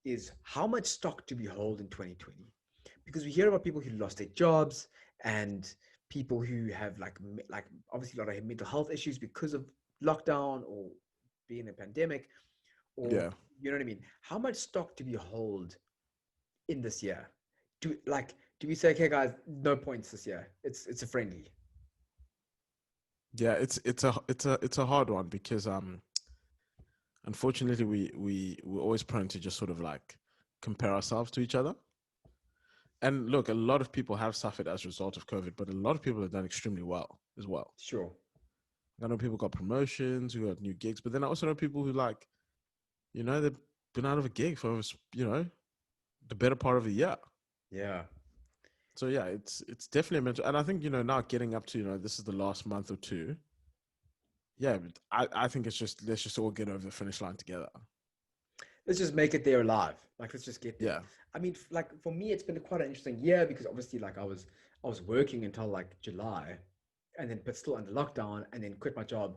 is how much stock do we hold in 2020? Because we hear about people who lost their jobs and people who have like obviously a lot of mental health issues because of lockdown or being in a pandemic, or Yeah. you know what I mean? How much stock do we hold in this year? Do we say, okay, guys, no points this year? It's a friendly. Yeah, it's a hard one because unfortunately we're always prone to just sort of like compare ourselves to each other. And look, a lot of people have suffered as a result of COVID, but a lot of people have done extremely well as well. Sure. I know people got promotions, who got new gigs, but then I also know people who like, they've been out of a gig for, the better part of a year. Yeah. So yeah, it's definitely a mental, and I think now getting up to this is the last month or two. Yeah, but I think it's just let's just all get over the finish line together. Let's just make it there alive. Like, let's just get there. Yeah, I mean, like for me, it's been quite an interesting year because obviously, like I was working until like July, and then but still under lockdown, and then quit my job,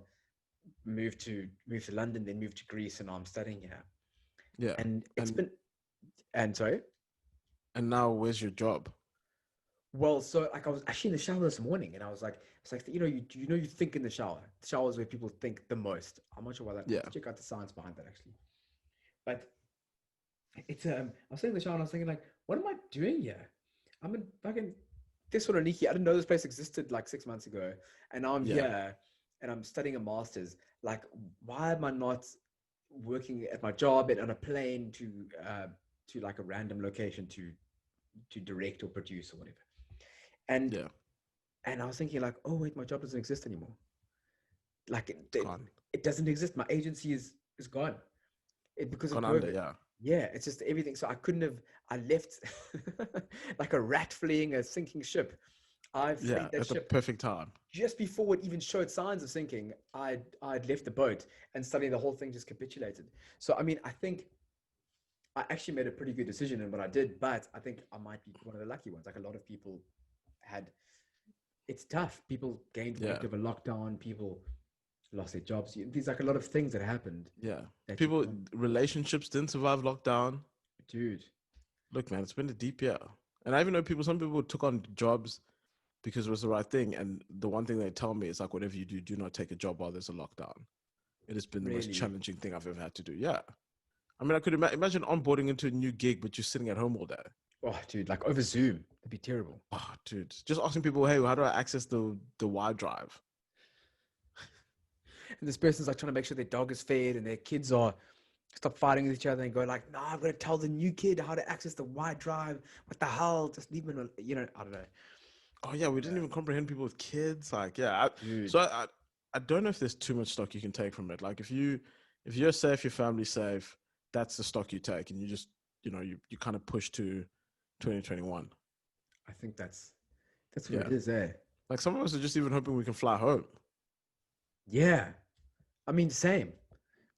moved to London, then moved to Greece, and now I'm studying here. yeah, And it's and been and sorry. and now where's your job? Well, so like I was actually in the shower this morning, and I was like, it's like you think in the shower. The shower is where people think the most. I'm not sure why that. I have Yeah, to check out the science behind that actually. But I was sitting in the shower and I was thinking like, what am I doing here? I'm in fucking Thessaloniki. I didn't know this place existed like 6 months ago, and now I'm yeah, here, and I'm studying a master's. Like, why am I not working at my job and on a plane to like a random location to direct or produce or whatever? And yeah. and I was thinking like, oh wait, my job doesn't exist anymore. Like It's gone, it doesn't exist. My agency is gone. Because of gone under. COVID. Yeah, Yeah, it's just everything. So I couldn't have. I left like a rat fleeing a sinking ship. I yeah. fled that At the ship perfect time. just before it even showed signs of sinking. I'd left the boat, and suddenly the whole thing just capitulated. So I mean, I think I actually made a pretty good decision in what I did, but I think I might be one of the lucky ones. Like a lot of people had, it's tough. People gained weight Yeah, over lockdown. People lost their jobs. There's like a lot of things that happened yeah. that you People can't, relationships didn't survive lockdown. dude. Look, man, it's been a deep year, and I even know people. Some people took on jobs because it was the right thing. And the one thing they tell me is like, whatever you do, do not take a job while there's a lockdown. It has been the most Really? challenging thing I've ever had to do. Yeah. I mean, I could imagine onboarding into a new gig, but you're sitting at home all day. Oh, dude, like over Zoom, it'd be terrible. Oh, dude, just asking people, hey, how do I access the Y drive? And this person's like trying to make sure their dog is fed and their kids are stop fighting with each other and go like, no, I'm gonna tell the new kid how to access the Y drive. What the hell? Just leave him alone. I don't know. Oh yeah, we didn't Yeah. even comprehend people with kids. Like, yeah, Dude, so I don't know if there's too much stock you can take from it. Like, if you're safe, your family's safe, that's the stock you take, and you just you kind of push to 2021. I think that's what Yeah, it is, eh? like some of us are just even hoping we can fly home. Yeah. I mean, same.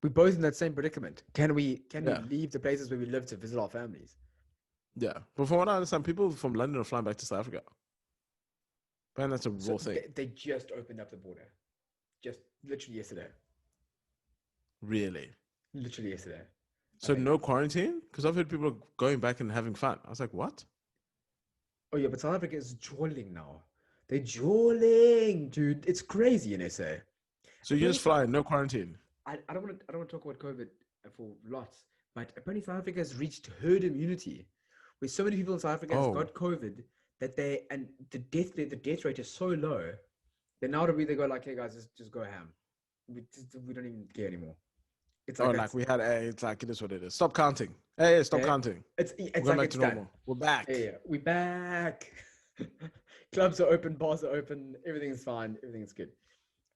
We're both in that same predicament. Can we Yeah, leave the places where we live to visit our families? yeah. But from what I understand, people from London are flying back to South Africa. Man, that's a So raw thing. they just opened up the border. Just literally yesterday. Really? Literally yesterday, I So think. no quarantine? Because I've heard people are going back and having fun. I was like, what? Oh yeah, but South Africa is jawling now. They're jawling, dude. It's crazy in SA. So you Apparently, just fly, no quarantine? I don't want to talk about COVID for lots, but apparently South Africa has reached herd immunity, where so many people in South Africa has Oh, got COVID that the death rate is so low that now they go like, hey guys, just go ham. We don't even care anymore. It's oh, like like that's we had a. It's like it is what it is. Stop counting. Hey, stop okay. counting. We're It's going like back it's to done. normal. We're Yeah, back. yeah, we back. Clubs are open, bars are open, everything's fine, everything's good.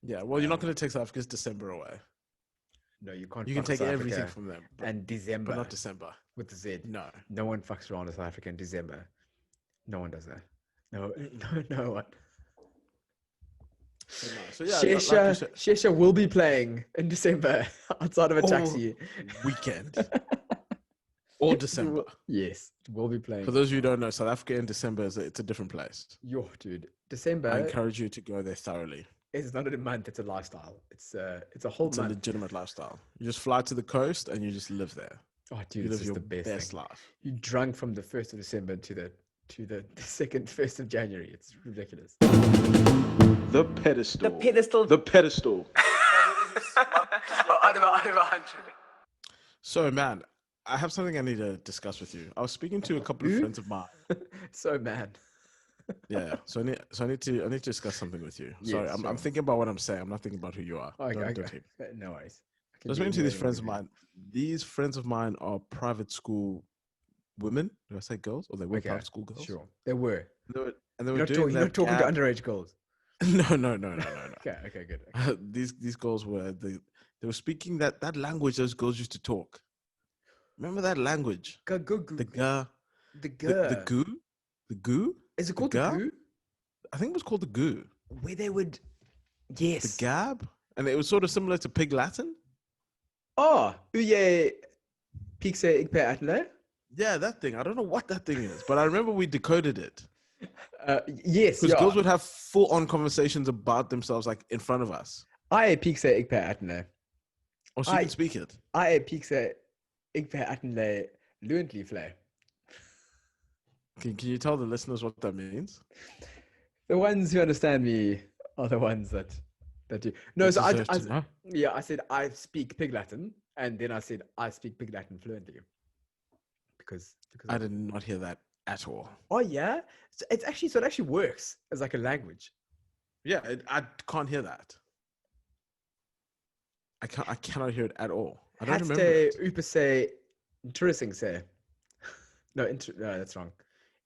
Yeah. Well, you're not Um, going to take South Africa's December away. no, you can't You can fuck with take South everything Africa from them, and but December not December. with the Z. No. No one fucks around with South Africa in December. No one does that. No, no, no one. But no. So yeah, like you Shesha, said, Shesha will be playing in December outside of a all taxi. weekend, all December. Yes, we'll be For playing. those of you who don't know, South Africa in December it's a different place. Yo, dude, I December encourage you to go there thoroughly. is not a month; it's a lifestyle. It's a whole It's a month. legitimate lifestyle. You just fly to the coast and you just live there. Oh, dude, You it's live just your the best best thing. life. You drunk from the 1st of December to the second 1st of January. It's ridiculous. The pedestal. The pedestal. The pedestal. Over 100. So, man, I have something I need to discuss with you. I was speaking to a couple of Who? friends of mine. So mad. Yeah, so I need to discuss something with you. Sorry, Yes, I'm sure. thinking about what I'm saying. I'm not thinking about who you are. Okay, Don't hate me. no worries. I So I can was be speaking to these annoying friends of with you. mine. These friends of mine are private school women. Do I say girls? Or they were Okay, private school girls? sure. There were. And they were You're doing not that talking to gap. underage girls. No. Okay, good. Okay. These girls were they were speaking that language those girls used to talk. Remember that language? Go, The ga, the the goo, Is it the called the ga. goo? I think it was called the goo, Where they would, the yes. gab, and it was sort of similar to Pig Latin. Oh, uye pixe igpe atle. Yeah, that thing. I don't know what that thing is, but I remember we decoded it Yes, because yeah. girls would have full-on conversations about themselves, like in front of us. I pixe igpe atle. Or she can speak it. I pixe igpe atle fluently fly. Can you tell the listeners what that means? The ones who understand me are the ones that do. No, so Deserve to know. I said I speak Pig Latin, and then I said I speak Pig Latin fluently. Because I did not hear that at all. Oh yeah, so it actually works as like a language. Yeah, I can't hear that. I cannot hear it at all. I don't remember it. Upa say interesting say. No, that's wrong.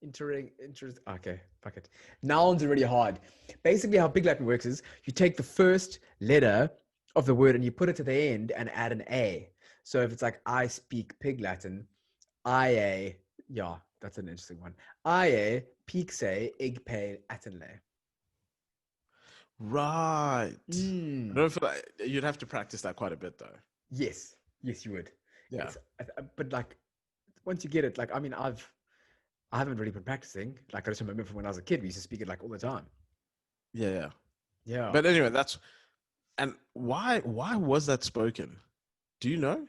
Okay, fuck it. Nouns are really hard. Basically, how Pig Latin works is you take the first letter of the word and you put it to the end and add an A. So if it's like I speak Pig Latin, IA, yeah, that's an interesting one. IA pixe igpe atenle. Right. I don't feel like you'd have to practice that quite a bit though. Yes, you would. Yeah. But like, once you get it, like, I mean, I haven't really been practicing. Like, I just remember from when I was a kid, we used to speak it like all the time. Yeah. Yeah. But anyway, and why was that spoken? Do you know?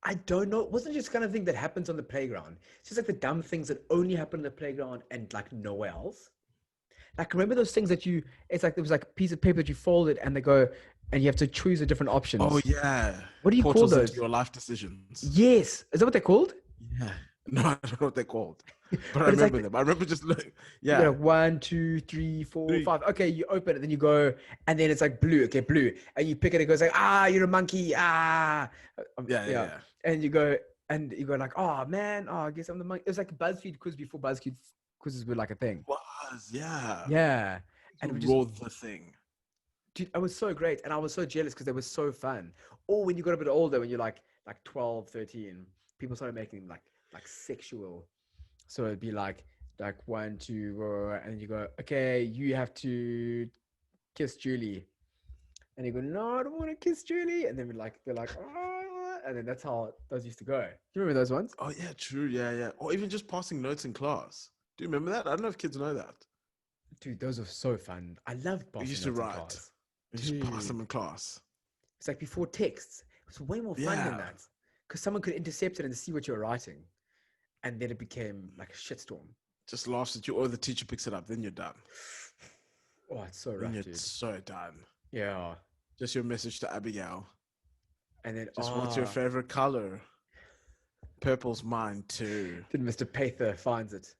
I don't know. It wasn't just kind of thing that happens on the playground. It's just like the dumb things that only happen on the playground and like nowhere else. Like, remember those things that it's like there was like a piece of paper that you folded and they go and you have to choose the different options. Oh yeah. What do you Portals call those? into your life decisions. Yes. Is that what they're called? Yeah. No, I don't know what they're called. But I it's like remember them. I remember just looking. You Yeah. go 1, 2, 3, 4, 5. Okay, you open it, then you go, and then it's like blue. Okay, blue. And you pick it, it goes like, you're a monkey. Yeah. And you go like, oh man, I guess I'm the monkey. It was like a BuzzFeed quiz before BuzzFeed quizzes were like a thing. Yeah. Yeah. And it was the thing. Dude, it was so great. And I was so jealous because they were so fun. Or when you got a bit older, when you're like 12, 13, people started making them like sexual. So it'd be like 1, 2, and you go, okay, you have to kiss Julie. And you go, no, I don't want to kiss Julie. And then they're like, oh, and then that's how those used to go. Do you remember those ones? Oh yeah, true. Yeah. Or even just passing notes in class. Do you remember that? I don't know if kids know that. Dude, those are so fun. I loved passing We used to notes in write. class. We just pass them in class. It's like before texts. It was way more fun than that. Because someone could intercept it and see what you're writing. And then it became like a shitstorm. Just laughs at you, or the teacher picks it up, then you're done. Oh, it's so rough, dude. So done. Yeah. Just your message to Abigail. And then, what's your favorite color? Purple's mine too. Then Mr. Pather finds it.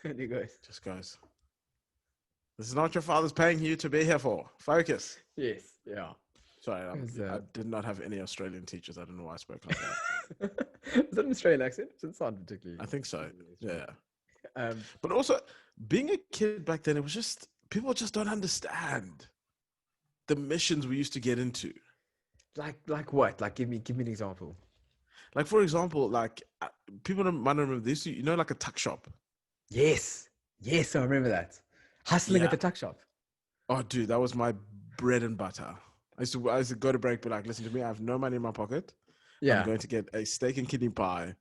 And he goes. Just goes. This is not your father's paying you to be here for. Focus. Yes. Yeah. Sorry, I did not have any Australian teachers. I don't know why I spoke like that. Is that an Australian accent? It doesn't sound particularly. I think so. Yeah. But also, being a kid back then, it was just people just don't understand the missions we used to get into. Like what? Like give me an example. Like for example, people might not remember this. You know, like a tuck shop. Yes, I remember that. Hustling at the tuck shop. Oh, dude, that was my bread and butter. I used to go to break, be like, listen to me, I have no money in my pocket. Yeah. I'm going to get a steak and kidney pie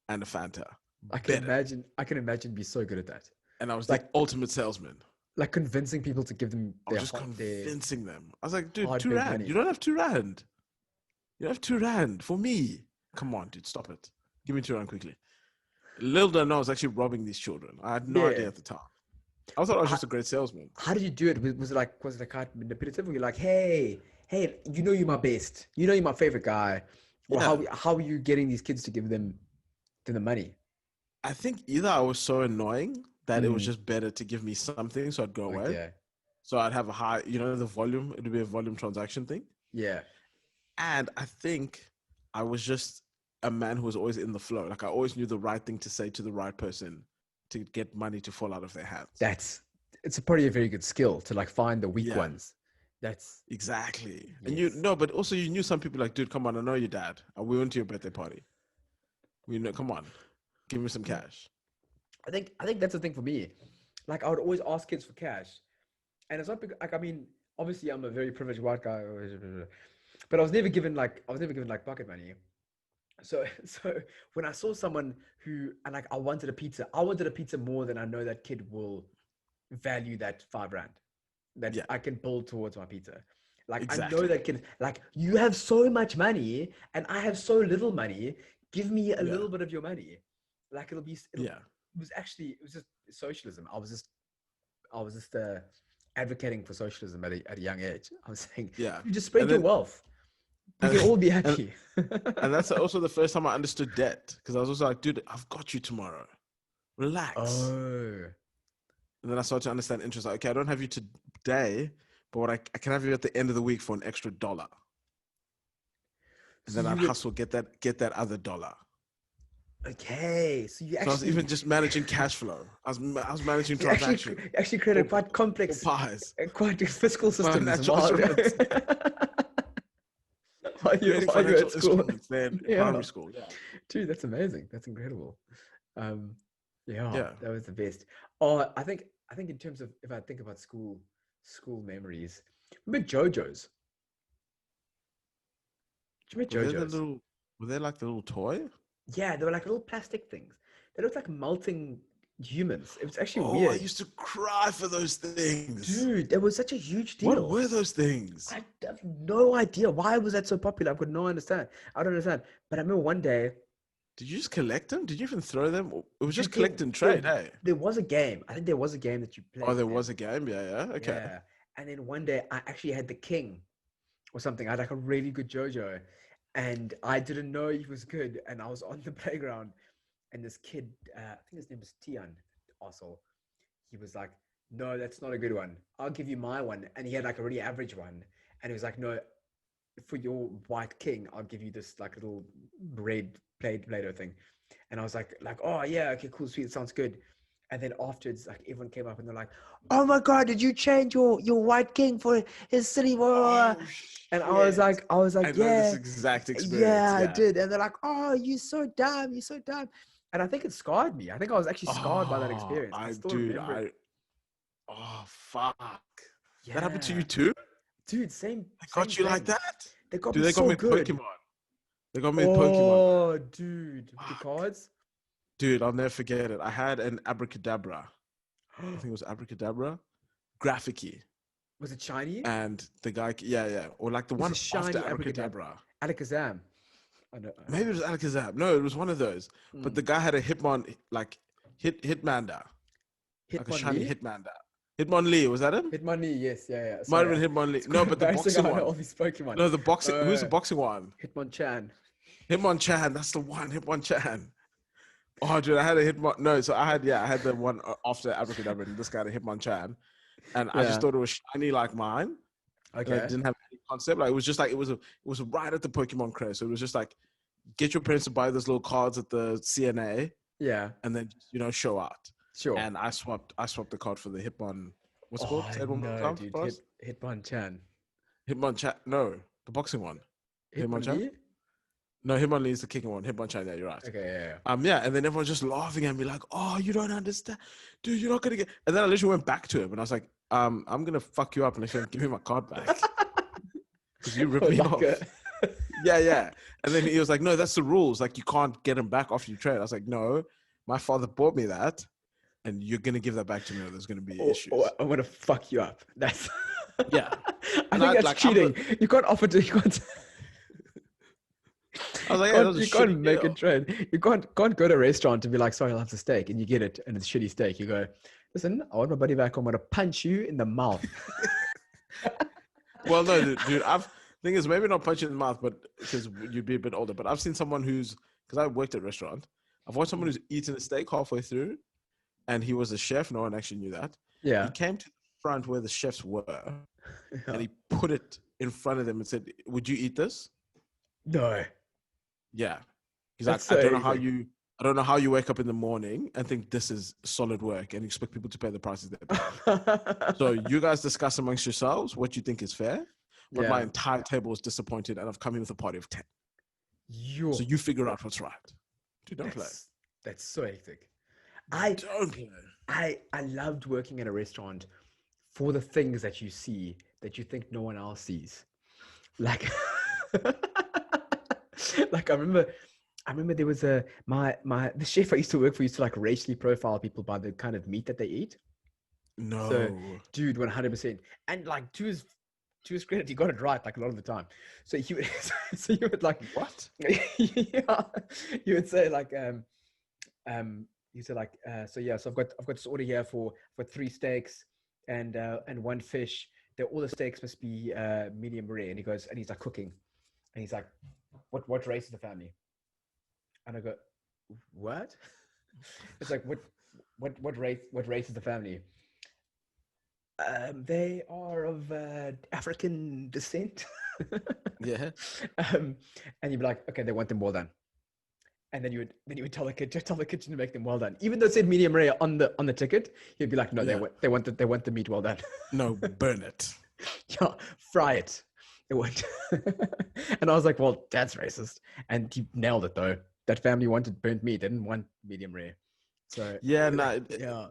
and a Fanta. I can imagine be so good at that. And I was the ultimate salesman. Like convincing people to give them I was just convincing them. I was like, dude, hard £2. big money. You don't have £2. You have £2 for me. come on, dude, stop it. Give me 2 rand quickly. Little did I know I was actually robbing these children. I had no Yeah. idea at the time. I thought I was just a great salesman. How did you do it? Was it like kind of manipulative? Were you like, hey, you know you're my best. You know you're my favorite guy. Or Yeah. how are you getting these kids to give them the money? I think either I was so annoying that it was Mm. just better to give me something so I'd go away. Okay. So I'd have a high, the volume, it would be a volume transaction thing. Yeah. And I think I was just a man who was always in the flow. Like I always knew the right thing to say to the right person to get money to fall out of their hands. It's probably a very good skill to like find the weak Yeah. ones. That's Exactly. Yes. And but also you knew some people like, dude, come on, I know your dad. We went to your birthday party. We know, come on, give me some cash. I think that's the thing for me. Like I would always ask kids for cash, and it's not because, like, I mean, obviously I'm a very privileged white guy, but I was never given like pocket money. So when I saw someone who and like I wanted a pizza more than I know that kid will value that 5 rand that Yeah. I can build towards my pizza. Like I know Exactly. that kid. Like you have so much money and I have so little money. Give me a Yeah. little bit of your money. Like it'll Yeah. It was just socialism. I was just advocating for socialism at a young age. I was saying, Yeah. you just spread And your then- wealth. We can all be happy. And that's also the first time I understood debt because I was also like, dude, I've got you tomorrow. Relax. Oh, And then I started to understand interest. Like, okay, I don't have you today, but what I can have you at the end of the week for an extra $1. And So then you I'd would- hustle, get that other $1. okay. So you So I actually was even just managing cash flow. I was managing you actually, transactions. actually created quite complex, Pies. quite a fiscal system as Financial well. instruments. While Creating while you're financial at school. instruments there in Yeah. primary school. Yeah. Dude, that's amazing. That's incredible. Yeah. That was the best. Oh, I think in terms of if I think about school memories, remember JoJo's? Do you remember JoJo's? Were they like the little toy? Yeah, they were like little plastic things. They looked like melting humans. It was actually Oh, weird. I used to cry for those things. Dude, that was such a huge deal. What were those things? I have no idea. Why was that so popular? I could not understand. I don't understand. But I remember one day, Did you just collect them? Did you even throw them? It was just Dude, collect and trade, hey? there was a game. I think there was a game that you played. Oh, there with was them. a game? Yeah. Okay. Yeah. And then one day I actually had the king or something. I had like a really good JoJo and I didn't know he was good. And I was on the playground and this kid, I think his name was Tian, arsehole. He was like, no, that's not a good one. I'll give you my one. And he had like a really average one. And he was like, no, for your white king, I'll give you this like little red Play-Doh thing. And I was like, oh yeah, okay, cool, sweet, sounds good. And then afterwards, like everyone came up and they're like, "Oh my god, did you change your white king for his city?" And I was like, I know yeah, this exact experience. yeah, I did. And they're like, "Oh, you're so dumb, you're so dumb." And I think it scarred me. I think I was actually scarred by that experience. I still remember it. Oh fuck! Yeah. That happened to you too? Dude. Same. They got you like thing. that? They got Dude, me they got so me good. Pokemon. They got me in Pokemon. Oh, dude, with the Fuck. cards. Dude, I'll never forget it. I had an Abracadabra. I think it was Abracadabra. Graphic-y. Was it shiny? And the guy, yeah. Or like the Was one it shiny after Abracadabra? Abracadabra. Alakazam. I know. Maybe it was Alakazam. No, it was one of those. But the guy had a Hitmon, like Hitmanda. Like a shiny Hitmanda. Hitmonlee, was that him? Hitmonlee, yes, yeah. Might have been Hitmonlee. No, but the boxing one. All these Pokemon. No, the boxing. Who's the boxing one? Hitmonchan. Hitmonchan. That's the one. Hitmonchan. Oh, dude, I had a Hitmon. No, so I had the one after Abracadabra, and this guy had a Hitmonchan, and I just thought it was shiny like mine. Okay. Like, didn't have any concept. Like it was just like it was right at the Pokemon craze. So it was just like, get your parents to buy those little cards at the CNA. Yeah. And then show out. Sure. And I swapped the card for the Hitmon. What's it called? Say it one more no, time, dude. boss. Hitmonchan. Hitmonchan. No, the boxing one. Hitmonlee? No, Hitmonlee is the kicking one. Hitmonchan, yeah, you're right. Okay, yeah. Yeah, and then everyone's just laughing at me like, "Oh, you don't understand, dude. You're not gonna get." And then I literally went back to him, and I was like, I'm gonna fuck you up unless you give me my card back because you ripped me off." Yeah. And then he was like, "No, that's the rules. Like, you can't get them back after you trade." I was like, "No, my father bought me that, and you're gonna give that back to me, or there's gonna be issues." I'm gonna fuck you up. That's Yeah. I think that's cheating. You can't offer to. You can't. I was like, yeah, that was a You can't shitty make a deal. trade. You can't go to a restaurant and be like, sorry, I'll have the steak, and you get it, and it's shitty steak. You go, listen, I want my buddy back. I'm gonna punch you in the mouth. Well, no, dude. Thing is, maybe not punch you in the mouth, but because you'd be a bit older. But I've seen someone because I worked at a restaurant. I've watched someone who's eaten a steak halfway through, and he was a chef. No one actually knew that. Yeah. He came to the front where the chefs were, Yeah. and he put it in front of them and said, "Would you eat this?" No. Yeah. He's That's like, so I don't easy. know how you wake up in the morning and think this is solid work and expect people to pay the prices they pay. So you guys discuss amongst yourselves what you think is fair. But my Yeah. entire table is disappointed, and I've come in with a party of 10. Yo, So you figure out what's right. Dude, don't play. that's so hectic. I Don't play. I loved working at a restaurant for the things that you see that you think no one else sees. Like like I remember there was the chef I used to work for used to like racially profile people by the kind of meat that they eat. No. So dude, 100%. And like to his credit, he got it right like a lot of the time. So he would so you would like What? yeah, you would say like you said like so yeah, so I've got this order here for 3 steaks and 1 fish. All the steaks must be medium rare. And he's like cooking, and he's like, what race is the family? And I go, what? It's like what race is the family? They are of African descent. Yeah. And you'd be like, okay, they want them well done. And then you would tell the kitchen to make them well done, even though it said medium rare on the ticket. You'd be like, no, Yeah. they want the meat well done. No, burn it. Yeah, fry it. It won't. And I was like, well, that's racist. And he nailed it though. That family wanted burnt meat; they didn't want medium rare. So Yeah, no. yeah,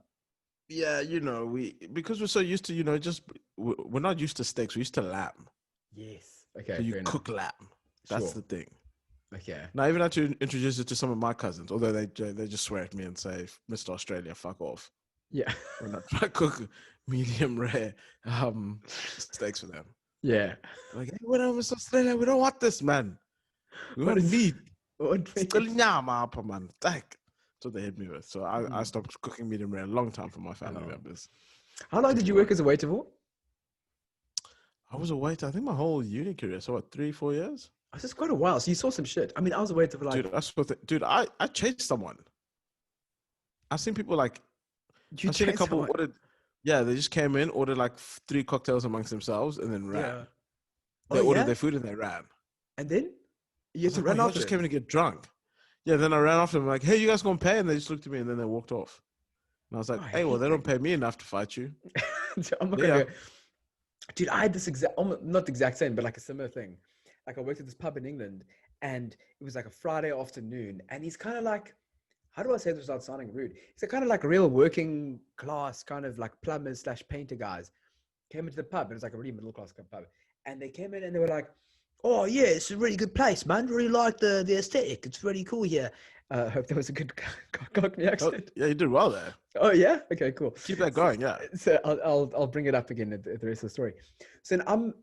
Yeah, because we're so used to, we're not used to steaks. We're used to lamb. yes, okay. So you fair enough. cook lamb. That's Sure. the thing. Okay. Now, I even had to introduce it to some of my cousins, although they just swear at me and say, "Mr. Australia, fuck off." Yeah. We're not trying to cook medium rare steaks for them. Yeah. Like, hey, we're not Mr. Australia. We don't want this, man. We What want is- meat. What Still meat? nyama apa, man. That's what they hit me with. So I Mm. stopped cooking medium rare a long time for my family Oh. members. How long did you work as a waiter for? I was a waiter, I think my whole uni career. So what, 3-4 years? Oh, this is quite a while. So you saw some shit. I mean, I was a waiter for like. Dude, that's what I chased someone. I've seen people like You I've seen a chased couple someone? ordered. Yeah, they just came in, ordered like 3 cocktails amongst themselves, and then ran. Yeah. They Oh, ordered yeah? their food and they ran. And then I you had was to like, run "Oh, y'all off. just came in to get drunk." Yeah, then I ran after them like, "Hey, you guys gonna pay?" And they just looked at me and then they walked off. And I was like, Oh, I "Hey, well, hate they don't that. pay me enough to fight you." I'm not Yeah. gonna go. Dude, I had this not the exact same, but like a similar thing. Like I worked at this pub in England, and it was like a Friday afternoon, and he's kind of like, how do I say this without sounding rude? He's a kind of like real working class, kind of like plumbers / painter guys. Came into the pub, and it was like a really middle class pub, and they came in and they were like, "Oh yeah, it's a really good place, man. Really like the aesthetic. It's really cool here." I hope that was a good Cockney Oh, accent. yeah, you did well there. Oh yeah, okay, cool. Keep that going. Yeah. So I'll bring it up again at the rest of the story. So then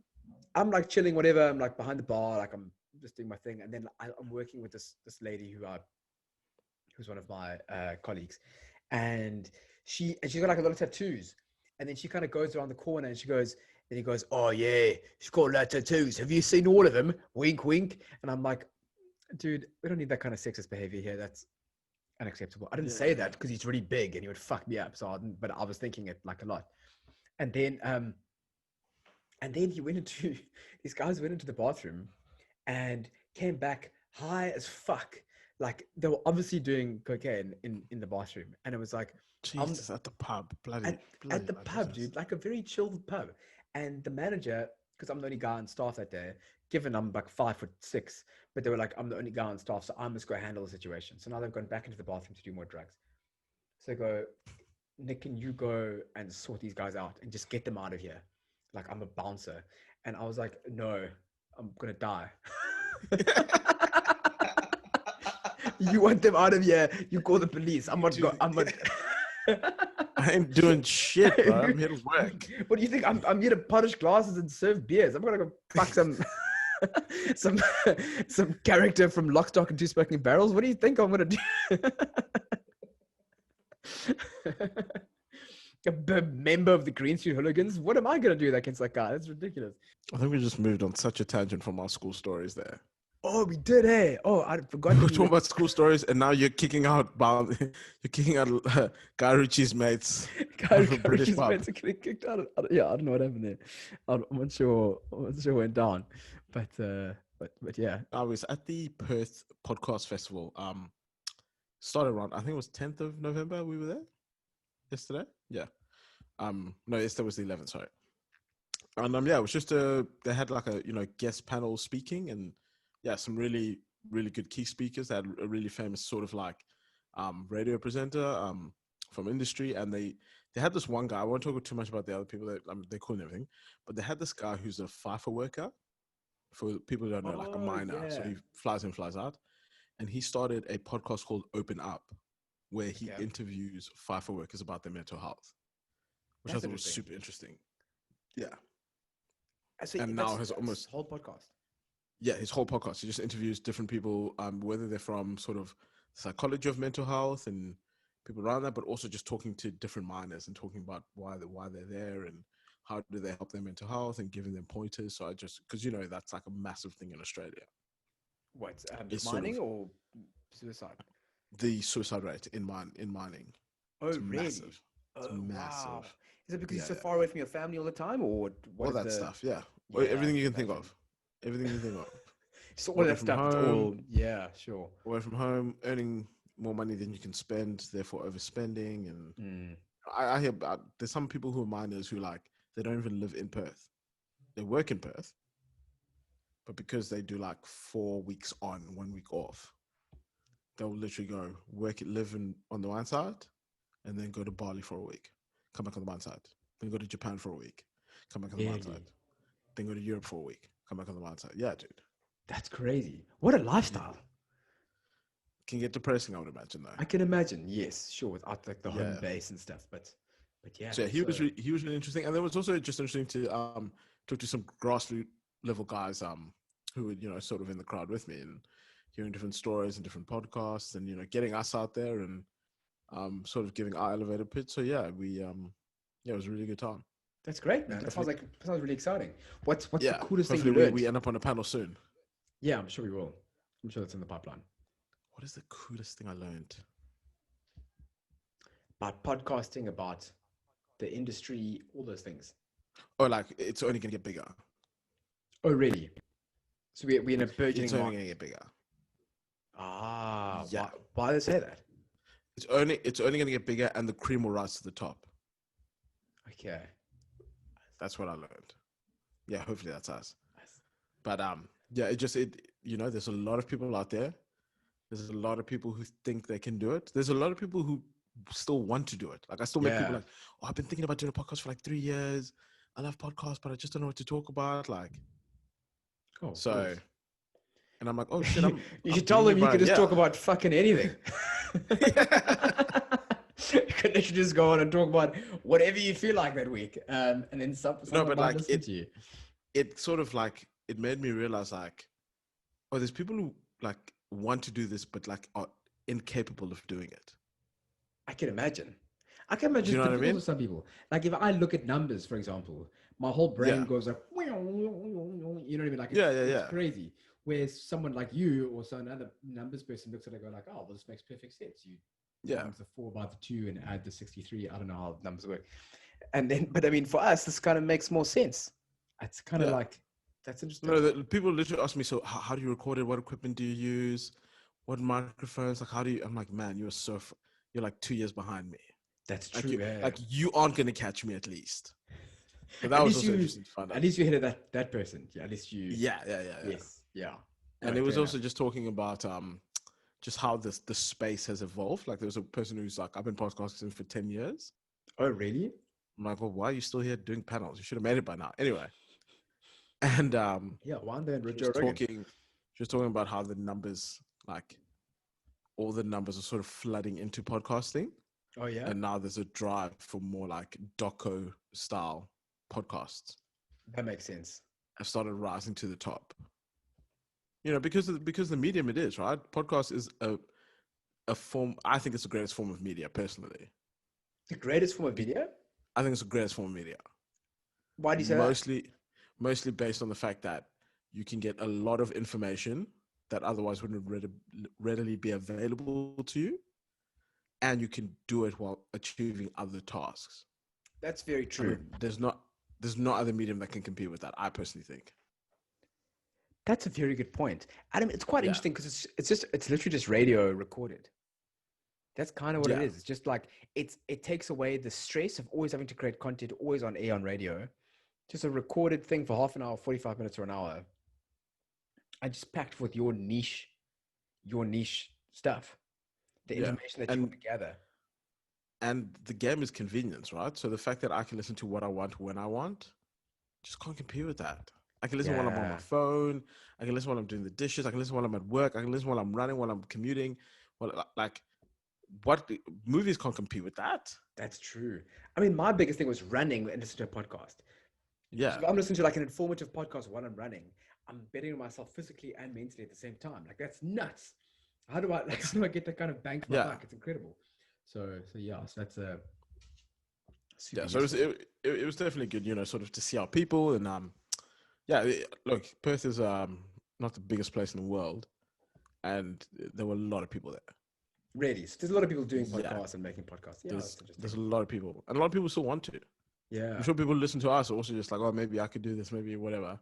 I'm like chilling, whatever. I'm like behind the bar, like I'm just doing my thing, and then I'm working with this lady who's one of my colleagues, and she's got like a lot of tattoos, and then she kind of goes around the corner and he goes, "Oh yeah, she's got a lot of tattoos. Have you seen all of them? Wink, wink." And I'm like, dude, we don't need that kind of sexist behavior here. That's unacceptable. I didn't say that because he's really big and he would fuck me up. So but I was thinking it like a lot. And then he went into these guys went into the bathroom and came back high as fuck. Like they were obviously doing cocaine in the bathroom. And it was like Jesus, at the pub. Bloody at the pub, Jesus. dude, like a very chilled pub. And the manager, because I'm the only guy on staff that day, given I'm like 5'6", but they were like, I'm the only guy on staff, so I must go handle the situation. So now they've gone back into the bathroom to do more drugs. So I go, Nick, can you go and sort these guys out and just get them out of here? Like I'm a bouncer. And I was like, no, I'm gonna die. You want them out of here? You call the police. I'm not. I ain't doing shit, bro. I'm here to work. What do you think? I'm here to polish glasses and serve beers. I'm gonna go fuck some. some some character from Lock, Stock, and Two Smoking Barrels. What do you think I'm gonna do? A member of the Green Street Hooligans. What am I gonna do against that guy? That's ridiculous. I think we just moved on such a tangent from our school stories there. Oh, we did, hey. Oh, I forgot. We were talking about school stories, and now you're kicking out Guy Ritchie's mates. Guy British Ritchie's pub. mates are getting kicked out. Yeah, I don't know what happened there. I'm not sure. I'm not sure what went down, but yeah. I was at the Perth Podcast Festival. Started around, I think it was 10th of November. We were there yesterday. Yeah. No, yesterday was the 11th. Sorry. And yeah, it was just they had like a guest panel speaking, and yeah, some really good key speakers. They had a really famous sort of like radio presenter from industry, and they had this one guy. I won't talk too much about the other people. They're cool and everything, but they had this guy who's a FIFA worker. For people who don't know, like a miner, so he flies in, flies out, and he started a podcast called Open Up, where he interviews FIFA workers about their mental health, which I thought was super interesting. Yeah. And now has almost whole podcast. Yeah, his whole podcast. He just interviews different people, whether they're from sort of psychology of mental health and people around that, but also just talking to different miners and talking about why they're there and how do they help their mental health and giving them pointers. So because that's like a massive thing in Australia. What, sort mining of or suicide? The suicide rate in mining. Oh, it's really? massive. It's massive. Wow. Is it because you're so far away from your family all the time, or what all that stuff? Yeah. Everything you can think of. Everything you think of. So all that stuff. Home, yeah, sure. Away from home, earning more money than you can spend, therefore overspending. And I hear there's some people who are miners who they don't even live in Perth. They work in Perth, but because they do like 4 weeks on, 1 week off, they'll literally go live on the one side, and then go to Bali for a week, come back on the one side, then go to Japan for a week, come back on the one side, then go to Europe for a week, come back on the one side. Yeah, dude. That's crazy. What a lifestyle. Can get depressing, I would imagine, though. I can imagine. Yes, sure, without like the home base and stuff, but yeah. So he was really interesting, and then it was also just interesting to talk to some grassroots level guys who were sort of in the crowd with me and hearing different stories and different podcasts and getting us out there and sort of giving our elevator pitch. So yeah, it was a really good time. That's great, man. That sounds really exciting. What's the coolest thing you hopefully learned? we end up on a panel soon. Yeah, I'm sure we will. I'm sure that's in the pipeline. What is the coolest thing I learned? About podcasting, about the industry, all those things. Oh, like it's only going to get bigger. Oh, really? So we're in a burgeoning It's only going to get bigger. Ah, yeah. Why do they say that? It's only going to get bigger, and the cream will rise to the top. Okay. That's what I learned. Yeah, hopefully that's us. But yeah, there's a lot of people out there. There's a lot of people who think they can do it. There's a lot of people who still want to do it. Like I still make people like, oh, I've been thinking about doing a podcast for like 3 years. I love podcasts, but I just don't know what to talk about. Like, so, and I'm like, oh shit, you should tell them you could just talk about fucking anything. You could literally just go on and talk about whatever you feel like that week, and then but like it sort of like it made me realize like, oh, there's people who like want to do this, but like are incapable of doing it. I can imagine. You know what I mean? For some people, like if I look at numbers, for example, my whole brain goes like, you know what I mean? Like, it's crazy. Whereas someone like you or some other numbers person looks at it and go like, oh, well, this makes perfect sense. You times the 4 by the 2 and add the 63. I don't know how numbers work. And then, but I mean, for us, this kind of makes more sense. It's kind of like, that's interesting. No, people literally ask me, so how do you record it? What equipment do you use? What microphones? Like, how do you? I'm like, man, you're like 2 years behind me. That's true. Like you aren't going to catch me at least. But that was also interesting to find out. At least you hit that person. Yeah, at least you. Yeah. Yes. Yeah. And it was also just talking about just how the space has evolved. Like there was a person who's like, I've been podcasting for 10 years. Oh, really? I'm like, well, why are you still here doing panels? You should have made it by now. Anyway. And one day just talking about how the numbers, like all the numbers are sort of flooding into podcasting. Oh yeah. And now there's a drive for more like doco style podcasts. That makes sense. Have started rising to the top. You know, because the medium it is, right? Podcast is a form. I think it's the greatest form of media, personally. The greatest form of media? I think it's the greatest form of media. Why do you say that? Mostly based on the fact that you can get a lot of information that otherwise wouldn't readily be available to you, and you can do it while achieving other tasks. That's very I true. mean, there's no other medium that can compete with that, I personally think. That's a very good point, Adam. It's quite Yeah. interesting because it's literally just radio recorded. That's kind of what it Yeah. is. It's just like it takes away the stress of always having to create content, always on air on radio. Just a recorded thing for half an hour, 45 minutes or an hour. And just packed with your niche stuff, the Yeah. information that you want to gather. And the game is convenience, right? So the fact that I can listen to what I want when I want, just can't compete with that. I can listen while I'm on my Yeah. phone. I can listen while I'm doing the dishes. I can listen while I'm at work. I can listen while I'm running, while I'm commuting. Well, like, what movies can't compete with that? That's true. I mean, my biggest thing was running and listening to a podcast. Yeah. So if I'm listening to like an informative podcast while I'm running, I'm betting on myself physically and mentally at the same time. Like that's nuts. How do I get that kind of bang for my buck? It's incredible. So yeah, so that's a super So it was definitely good, you know, sort of to see our people and look, Perth is not the biggest place in the world, and there were a lot of people there. Really? So there's a lot of people doing podcasts and making podcasts. Yeah, there's a lot of people, and a lot of people still want to. Yeah, I'm sure people who listen to us are also just like, oh, maybe I could do this, maybe whatever.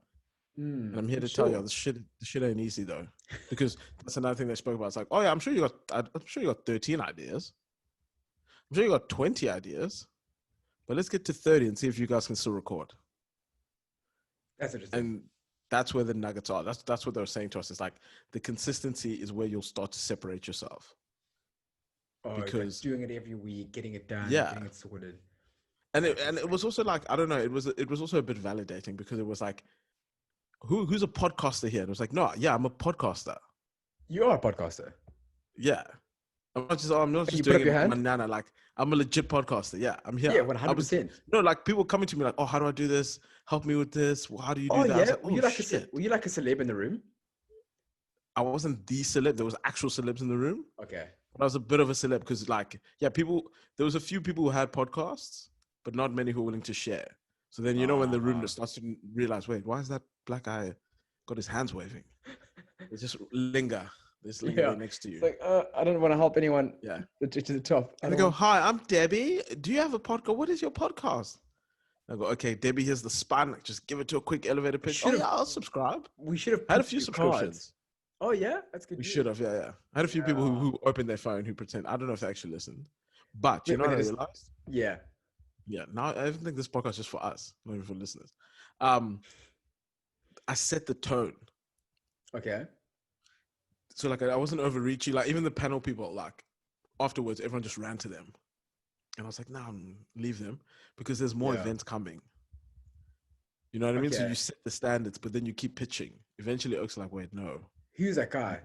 And I'm here to tell you, the shit ain't easy though, because that's another thing they spoke about. It's like, oh yeah, I'm sure you got 13 ideas. I'm sure you got 20 ideas, but let's get to 30 and see if you guys can still record. That's interesting. And that's where the nuggets are. That's what they were saying to us. It's like the consistency is where you'll start to separate yourself. Because doing it every week, getting it done, yeah, getting it sorted. And it was also like, I don't know, it was also a bit validating because it was like, who's a podcaster here? And it was like, no, yeah, I'm a podcaster. You are a podcaster. Yeah. I'm not just doing it with my nana. Like, I'm a legit podcaster. Yeah, I'm here. Yeah, 100%. No, like people coming to me like, oh, how do I do this? Help me with this. How do you do that? Yeah. Like, were you like a celeb in the room? I wasn't the celeb. There was actual celebs in the room. Okay. But I was a bit of a celeb because, like, yeah, there was a few people who had podcasts, but not many who were willing to share. So then, when the room starts to realize, wait, why is that black guy got his hands waving? They just linger. They just linger right next to you. It's like, I don't want to help anyone. Yeah. To the top. And they go, hi, I'm Debbie. Do you have a podcast? What is your podcast? I go, okay, Debbie, here's the spun. Just give it to a quick elevator pitch. Oh, yeah, I'll subscribe. We should have had a few subscriptions. Oh, yeah? That's good. We should have, yeah. I had a few people who opened their phone who pretend. I don't know if they actually listened. But you know what I realized? Yeah. Yeah. Now, I don't think this podcast is just for us, not even for listeners. I set the tone. Okay. So, like, I wasn't overreaching. Like, even the panel people, like, afterwards, everyone just ran to them. And I was like, nah, leave them. Because there's more events coming. You know what I mean? So you set the standards, but then you keep pitching. Eventually, Oak's like, wait, no. Who's that guy?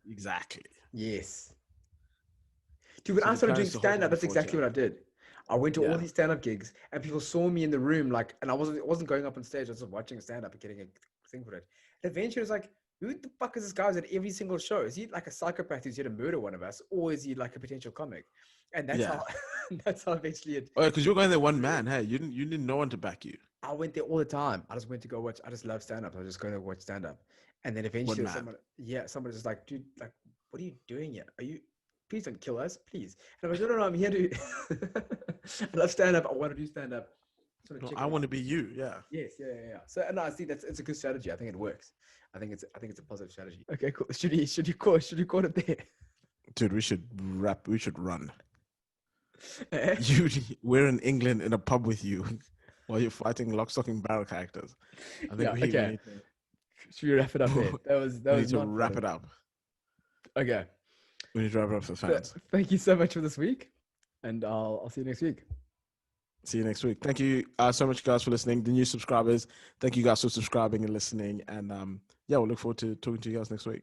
Exactly. Yes. Dude, when I started doing stand-up, that's exactly what I did. I went to all these stand-up gigs, and people saw me in the room, like, and I wasn't going up on stage. I was just watching stand-up and getting a thing for it. And eventually, it was like, who the fuck is this guy who's at every single show? Is he like a psychopath who's here to murder one of us, or is he like a potential comic? And that's how that's how eventually it. Oh, because you were going there one man. Hey, you didn't no one to back you. I went there all the time. I just went to go watch. I just love stand-up. I was just going to watch stand-up, and then eventually someone was just like, dude, like, what are you doing here? Please don't kill us, please. And I was like, no, I'm here to. I love stand-up. I want to do stand-up. I want to be you. Yeah. Yes. Yeah. So, and I think it's a good strategy. I think it works. I think it's a positive strategy. Okay, cool. Should you call it there? Dude, we should rap. We should run. We're in England in a pub with you while you're fighting lock, stock, and barrel characters. I think we need to, should we wrap it up there? We need to wrap it up. Okay. We need to wrap it up for the fans. Thank you so much for this week, and I'll see you next week. See you next week. Thank you so much, guys, for listening. The new subscribers, thank you guys for subscribing and listening. And we'll look forward to talking to you guys next week.